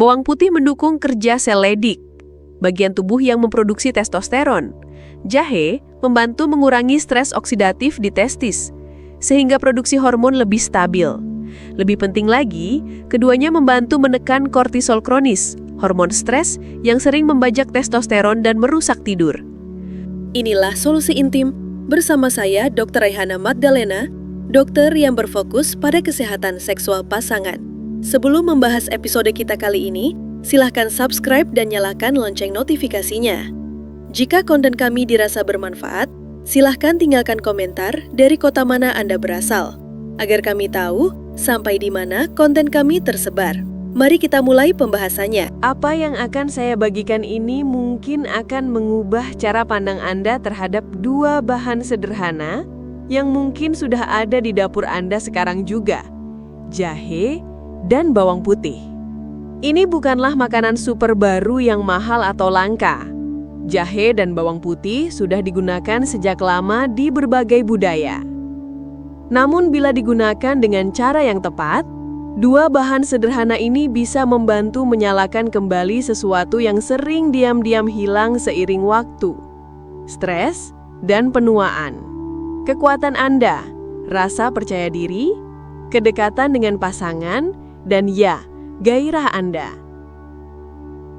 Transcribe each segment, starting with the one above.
Bawang putih mendukung kerja sel Leydig, bagian tubuh yang memproduksi testosteron. Jahe membantu mengurangi stres oksidatif di testis, sehingga produksi hormon lebih stabil. Lebih penting lagi, keduanya membantu menekan kortisol kronis, hormon stres yang sering membajak testosteron dan merusak tidur. Inilah Solusi Intim bersama saya Dr. Raihana Magdalena, dokter yang berfokus pada kesehatan seksual pasangan. Sebelum membahas episode kita kali ini, silahkan subscribe dan nyalakan lonceng notifikasinya. Jika konten kami dirasa bermanfaat, silahkan tinggalkan komentar dari kota mana Anda berasal, agar kami tahu sampai di mana konten kami tersebar. Mari kita mulai pembahasannya. Apa yang akan saya bagikan ini mungkin akan mengubah cara pandang Anda terhadap dua bahan sederhana yang mungkin sudah ada di dapur Anda sekarang juga, jahe dan bawang putih. Ini bukanlah makanan super baru yang mahal atau langka. Jahe dan bawang putih sudah digunakan sejak lama di berbagai budaya. Namun bila digunakan dengan cara yang tepat, dua bahan sederhana ini bisa membantu menyalakan kembali sesuatu yang sering diam-diam hilang seiring waktu. Stres dan penuaan. Kekuatan Anda, rasa percaya diri, kedekatan dengan pasangan, dan ya, gairah Anda.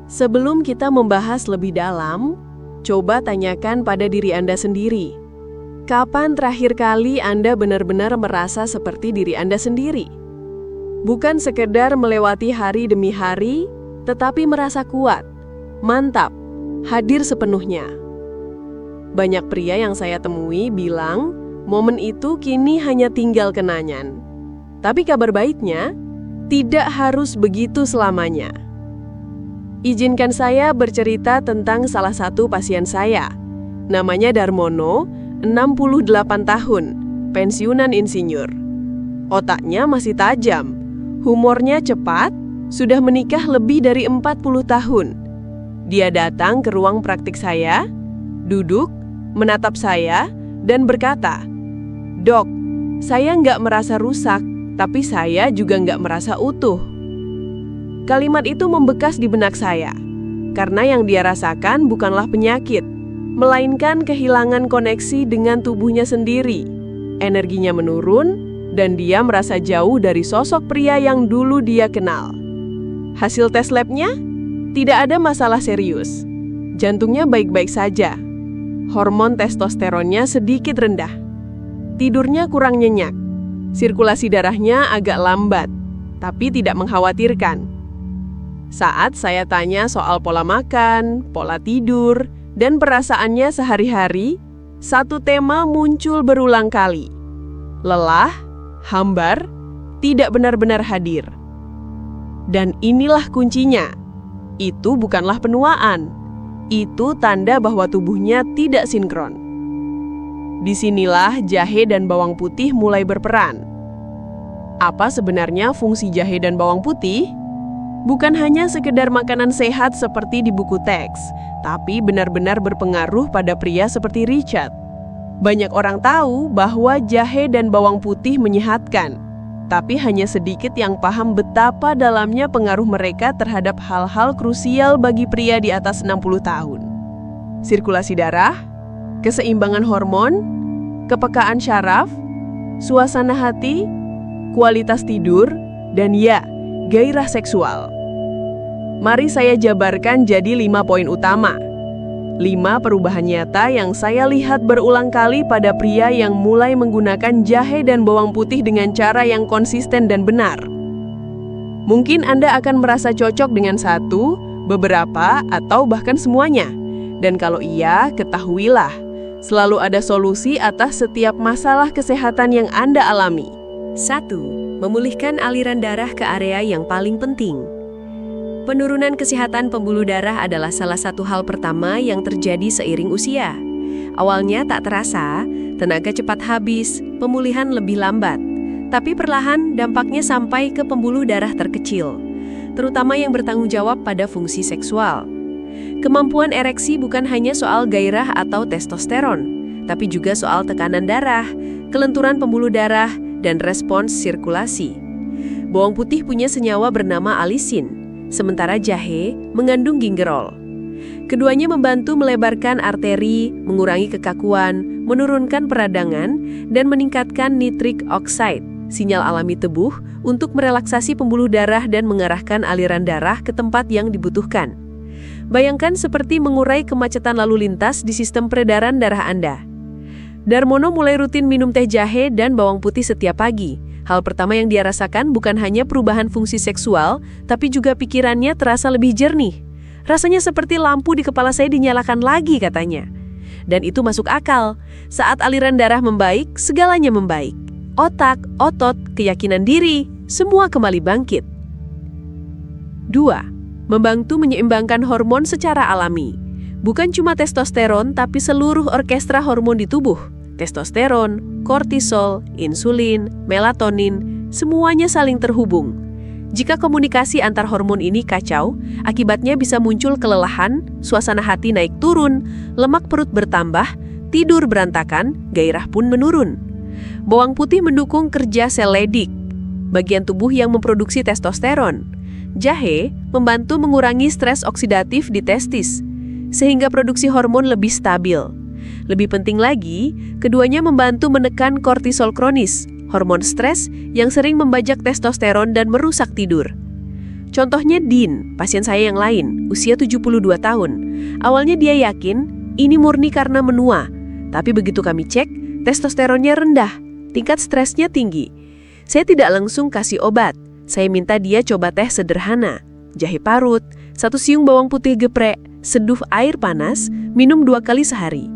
Sebelum kita membahas lebih dalam, coba tanyakan pada diri Anda sendiri. Kapan terakhir kali Anda benar-benar merasa seperti diri Anda sendiri? Bukan sekedar melewati hari demi hari, tetapi merasa kuat, mantap, hadir sepenuhnya. Banyak pria yang saya temui bilang, momen itu kini hanya tinggal kenangan. Tapi kabar baiknya, tidak harus begitu selamanya. Izinkan saya bercerita tentang salah satu pasien saya. Namanya Darmono, 68 tahun, pensiunan insinyur. Otaknya masih tajam, humornya cepat, sudah menikah lebih dari 40 tahun. Dia datang ke ruang praktik saya, duduk, menatap saya, dan berkata, "Dok, saya nggak merasa rusak, tapi saya juga nggak merasa utuh." Kalimat itu membekas di benak saya, karena yang dia rasakan bukanlah penyakit, melainkan kehilangan koneksi dengan tubuhnya sendiri. Energinya menurun, dan dia merasa jauh dari sosok pria yang dulu dia kenal. Hasil tes labnya? Tidak ada masalah serius. Jantungnya baik-baik saja. Hormon testosteronnya sedikit rendah. Tidurnya kurang nyenyak. Sirkulasi darahnya agak lambat, tapi tidak mengkhawatirkan. Saat saya tanya soal pola makan, pola tidur, dan perasaannya sehari-hari, satu tema muncul berulang kali. Lelah, hambar, tidak benar-benar hadir. Dan inilah kuncinya. Itu bukanlah penuaan. Itu tanda bahwa tubuhnya tidak sinkron. Disinilah jahe dan bawang putih mulai berperan. Apa sebenarnya fungsi jahe dan bawang putih? Bukan hanya sekedar makanan sehat seperti di buku teks, tapi benar-benar berpengaruh pada pria seperti Richard. Banyak orang tahu bahwa jahe dan bawang putih menyehatkan, tapi hanya sedikit yang paham betapa dalamnya pengaruh mereka terhadap hal-hal krusial bagi pria di atas 60 tahun. Sirkulasi darah, keseimbangan hormon, kepekaan syaraf, suasana hati, kualitas tidur, dan ya, gairah seksual. Mari saya jabarkan jadi 5 poin utama. 5 perubahan nyata yang saya lihat berulang kali pada pria yang mulai menggunakan jahe dan bawang putih dengan cara yang konsisten dan benar. Mungkin Anda akan merasa cocok dengan satu, beberapa, atau bahkan semuanya. Dan kalau iya, ketahuilah, selalu ada solusi atas setiap masalah kesehatan yang Anda alami. 1. Memulihkan aliran darah ke area yang paling penting. Penurunan kesehatan pembuluh darah adalah salah satu hal pertama yang terjadi seiring usia. Awalnya tak terasa, tenaga cepat habis, pemulihan lebih lambat. Tapi perlahan dampaknya sampai ke pembuluh darah terkecil, terutama yang bertanggung jawab pada fungsi seksual. Kemampuan ereksi bukan hanya soal gairah atau testosteron, tapi juga soal tekanan darah, kelenturan pembuluh darah, dan respons sirkulasi. Bawang putih punya senyawa bernama alisin. sementara jahe mengandung gingerol. Keduanya membantu melebarkan arteri, mengurangi kekakuan, menurunkan peradangan, dan meningkatkan nitric oxide, sinyal alami tubuh untuk merelaksasi pembuluh darah dan mengarahkan aliran darah ke tempat yang dibutuhkan. Bayangkan seperti mengurai kemacetan lalu lintas di sistem peredaran darah Anda. Darmono mulai rutin minum teh jahe dan bawang putih setiap pagi. Hal pertama yang dia rasakan bukan hanya perubahan fungsi seksual, tapi juga pikirannya terasa lebih jernih. Rasanya seperti lampu di kepala saya dinyalakan lagi, katanya. Dan itu masuk akal. Saat aliran darah membaik, segalanya membaik. Otak, otot, keyakinan diri, semua kembali bangkit. 2. Membantu menyeimbangkan hormon secara alami. Bukan cuma testosteron, tapi seluruh orkestra hormon di tubuh. Testosteron, kortisol, insulin, melatonin, semuanya saling terhubung. Jika komunikasi antar hormon ini kacau, akibatnya bisa muncul kelelahan, suasana hati naik turun, lemak perut bertambah, tidur berantakan, gairah pun menurun. Bawang putih mendukung kerja sel Leydig, bagian tubuh yang memproduksi testosteron. Jahe membantu mengurangi stres oksidatif di testis, sehingga produksi hormon lebih stabil. Lebih penting lagi, keduanya membantu menekan kortisol kronis, hormon stres yang sering membajak testosteron dan merusak tidur. Contohnya Din, pasien saya yang lain, usia 72 tahun. Awalnya dia yakin ini murni karena menua, tapi begitu kami cek, testosteronnya rendah, tingkat stresnya tinggi. Saya tidak langsung kasih obat, saya minta dia coba teh sederhana, jahe parut, 1 siung bawang putih geprek, seduh air panas, minum 2 kali sehari.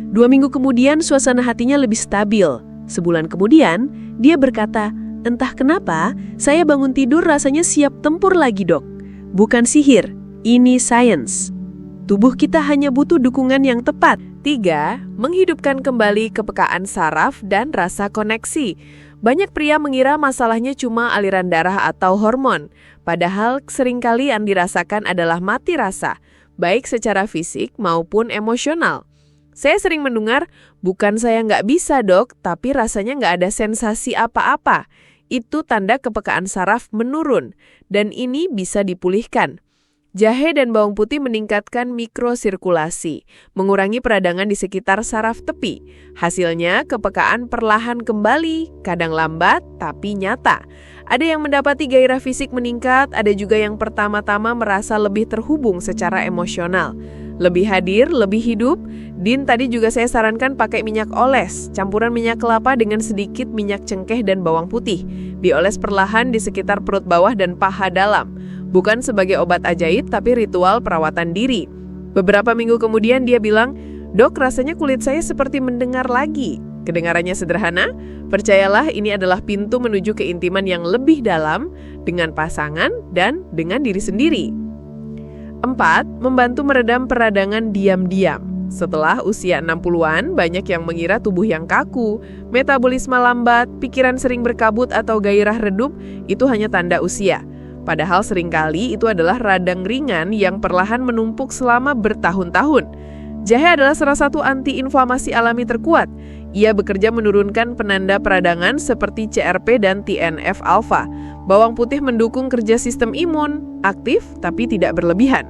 2 minggu kemudian suasana hatinya lebih stabil. Sebulan kemudian, dia berkata, "Entah kenapa, saya bangun tidur rasanya siap tempur lagi, Dok. Bukan sihir, ini sains." Tubuh kita hanya butuh dukungan yang tepat. 3. Menghidupkan kembali kepekaan saraf dan rasa koneksi. Banyak pria mengira masalahnya cuma aliran darah atau hormon. Padahal seringkali yang dirasakan adalah mati rasa, baik secara fisik maupun emosional. Saya sering mendengar, bukan saya nggak bisa, Dok, tapi rasanya nggak ada sensasi apa-apa. Itu tanda kepekaan saraf menurun, dan ini bisa dipulihkan. Jahe dan bawang putih meningkatkan mikrosirkulasi, mengurangi peradangan di sekitar saraf tepi. Hasilnya, kepekaan perlahan kembali, kadang lambat, tapi nyata. Ada yang mendapati gairah fisik meningkat, ada juga yang pertama-tama merasa lebih terhubung secara emosional. Lebih hadir, lebih hidup. Din, tadi juga saya sarankan pakai minyak oles, campuran minyak kelapa dengan sedikit minyak cengkeh dan bawang putih. Dioles perlahan di sekitar perut bawah dan paha dalam. Bukan sebagai obat ajaib, tapi ritual perawatan diri. Beberapa minggu kemudian dia bilang, "Dok, rasanya kulit saya seperti mendengar lagi." Kedengarannya sederhana, percayalah ini adalah pintu menuju keintiman yang lebih dalam dengan pasangan dan dengan diri sendiri. 4. Membantu meredam peradangan diam-diam. Setelah usia 60-an, banyak yang mengira tubuh yang kaku, metabolisme lambat, pikiran sering berkabut atau gairah redup, itu hanya tanda usia. Padahal seringkali itu adalah radang ringan yang perlahan menumpuk selama bertahun-tahun. Jahe adalah salah satu anti-inflamasi alami terkuat. Ia bekerja menurunkan penanda peradangan seperti CRP dan TNF-alpha. Bawang putih mendukung kerja sistem imun, aktif tapi tidak berlebihan.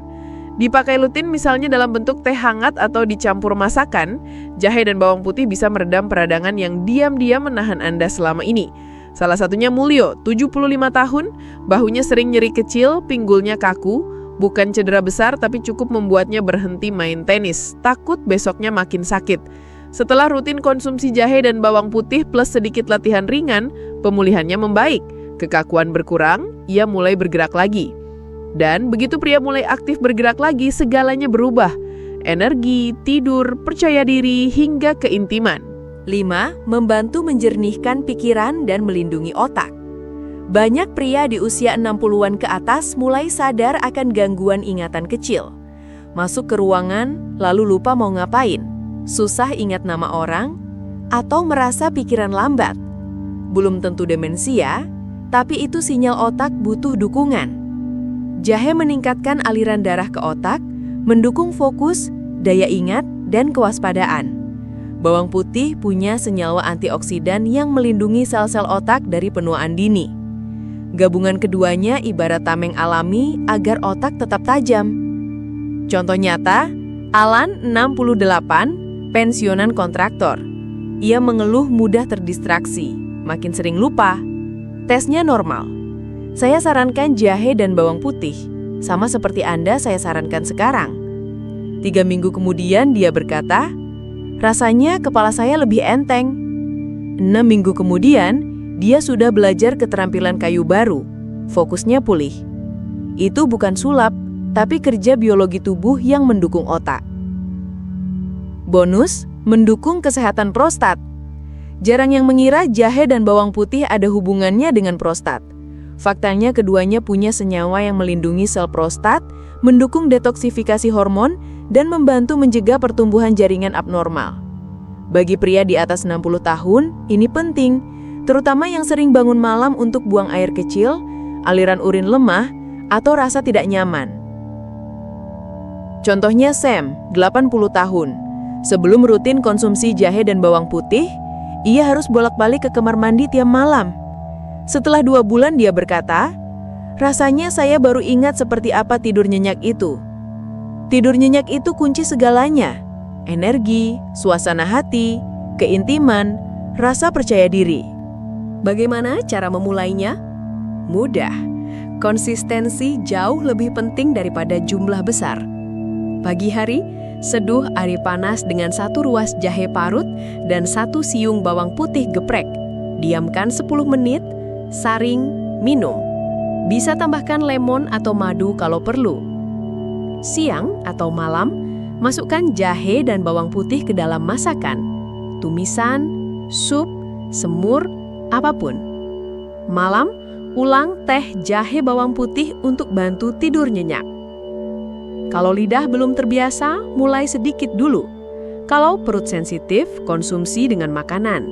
Dipakai rutin misalnya dalam bentuk teh hangat atau dicampur masakan, jahe dan bawang putih bisa meredam peradangan yang diam-diam menahan Anda selama ini. Salah satunya Mulyo, 75 tahun, bahunya sering nyeri kecil, pinggulnya kaku, bukan cedera besar tapi cukup membuatnya berhenti main tenis, takut besoknya makin sakit. Setelah rutin konsumsi jahe dan bawang putih plus sedikit latihan ringan, pemulihannya membaik. Kekakuan berkurang, ia mulai bergerak lagi. Dan begitu pria mulai aktif bergerak lagi, segalanya berubah. Energi, tidur, percaya diri, hingga keintiman. 5. Membantu menjernihkan pikiran dan melindungi otak. Banyak pria di usia 60-an ke atas mulai sadar akan gangguan ingatan kecil. Masuk ke ruangan, lalu lupa mau ngapain, susah ingat nama orang, atau merasa pikiran lambat. Belum tentu demensia, tapi itu sinyal otak butuh dukungan. Jahe meningkatkan aliran darah ke otak, mendukung fokus, daya ingat, dan kewaspadaan. Bawang putih punya senyawa antioksidan yang melindungi sel-sel otak dari penuaan dini. Gabungan keduanya ibarat tameng alami agar otak tetap tajam. Contoh nyata, Alan 68, pensiunan kontraktor. Ia mengeluh mudah terdistraksi, makin sering lupa. Tesnya normal. Saya sarankan jahe dan bawang putih. Sama seperti Anda saya sarankan sekarang. 3 minggu kemudian dia berkata, rasanya kepala saya lebih enteng. 6 minggu kemudian, dia sudah belajar keterampilan kayu baru. Fokusnya pulih. Itu bukan sulap, tapi kerja biologi tubuh yang mendukung otak. Bonus, mendukung kesehatan prostat. Jarang yang mengira jahe dan bawang putih ada hubungannya dengan prostat. Faktanya keduanya punya senyawa yang melindungi sel prostat, mendukung detoksifikasi hormon, dan membantu mencegah pertumbuhan jaringan abnormal. Bagi pria di atas 60 tahun, ini penting, terutama yang sering bangun malam untuk buang air kecil, aliran urin lemah, atau rasa tidak nyaman. Contohnya Sam, 80 tahun. Sebelum rutin konsumsi jahe dan bawang putih, ia harus bolak-balik ke kamar mandi tiap malam. Setelah 2 bulan dia berkata, rasanya saya baru ingat seperti apa tidur nyenyak itu. Tidur nyenyak itu kunci segalanya. Energi, suasana hati, keintiman, rasa percaya diri. Bagaimana cara memulainya? Mudah. Konsistensi jauh lebih penting daripada jumlah besar. Pagi hari, seduh air panas dengan 1 ruas jahe parut dan 1 siung bawang putih geprek. Diamkan 10 menit, saring, minum. Bisa tambahkan lemon atau madu kalau perlu. Siang atau malam, masukkan jahe dan bawang putih ke dalam masakan, tumisan, sup, semur, apapun. Malam, ulang teh jahe bawang putih untuk bantu tidur nyenyak. Kalau lidah belum terbiasa, mulai sedikit dulu. Kalau perut sensitif, konsumsi dengan makanan.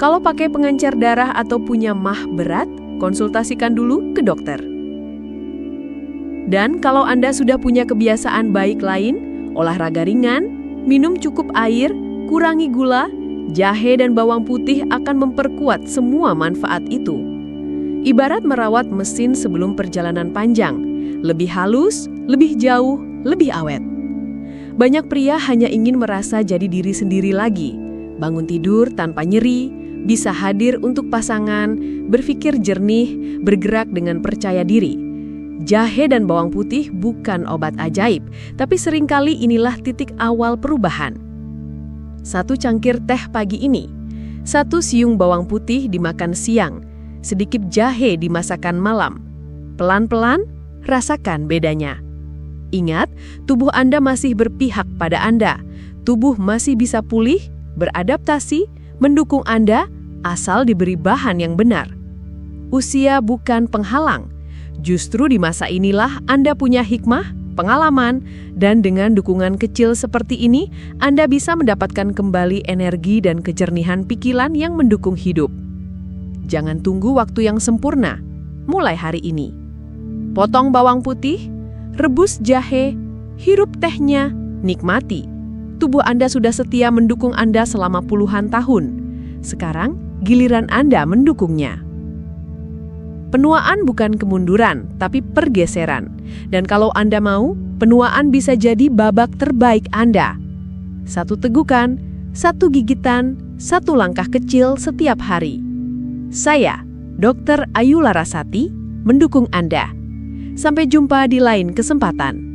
Kalau pakai pengencer darah atau punya MAH berat, konsultasikan dulu ke dokter. Dan kalau Anda sudah punya kebiasaan baik lain, olahraga ringan, minum cukup air, kurangi gula, jahe dan bawang putih akan memperkuat semua manfaat itu. Ibarat merawat mesin sebelum perjalanan panjang, lebih halus, lebih jauh, lebih awet. Banyak pria hanya ingin merasa jadi diri sendiri lagi, bangun tidur tanpa nyeri, bisa hadir untuk pasangan, berpikir jernih, bergerak dengan percaya diri. Jahe dan bawang putih bukan obat ajaib, tapi seringkali inilah titik awal perubahan. 1 cangkir teh pagi ini, 1 siung bawang putih dimakan siang, sedikit jahe dimasakan malam. Pelan-pelan, rasakan bedanya. Ingat, tubuh Anda masih berpihak pada Anda. Tubuh masih bisa pulih, beradaptasi, mendukung Anda, asal diberi bahan yang benar. Usia bukan penghalang. Justru di masa inilah Anda punya hikmah, pengalaman, dan dengan dukungan kecil seperti ini, Anda bisa mendapatkan kembali energi dan kejernihan pikiran yang mendukung hidup. Jangan tunggu waktu yang sempurna. Mulai hari ini. Potong bawang putih, rebus jahe, hirup tehnya, nikmati. Tubuh Anda sudah setia mendukung Anda selama puluhan tahun. Sekarang, giliran Anda mendukungnya. Penuaan bukan kemunduran, tapi pergeseran. Dan kalau Anda mau, penuaan bisa jadi babak terbaik Anda. 1 tegukan, 1 gigitan, 1 langkah kecil setiap hari. Saya, Dr. Ayu Larasati, mendukung Anda. Sampai jumpa di lain kesempatan.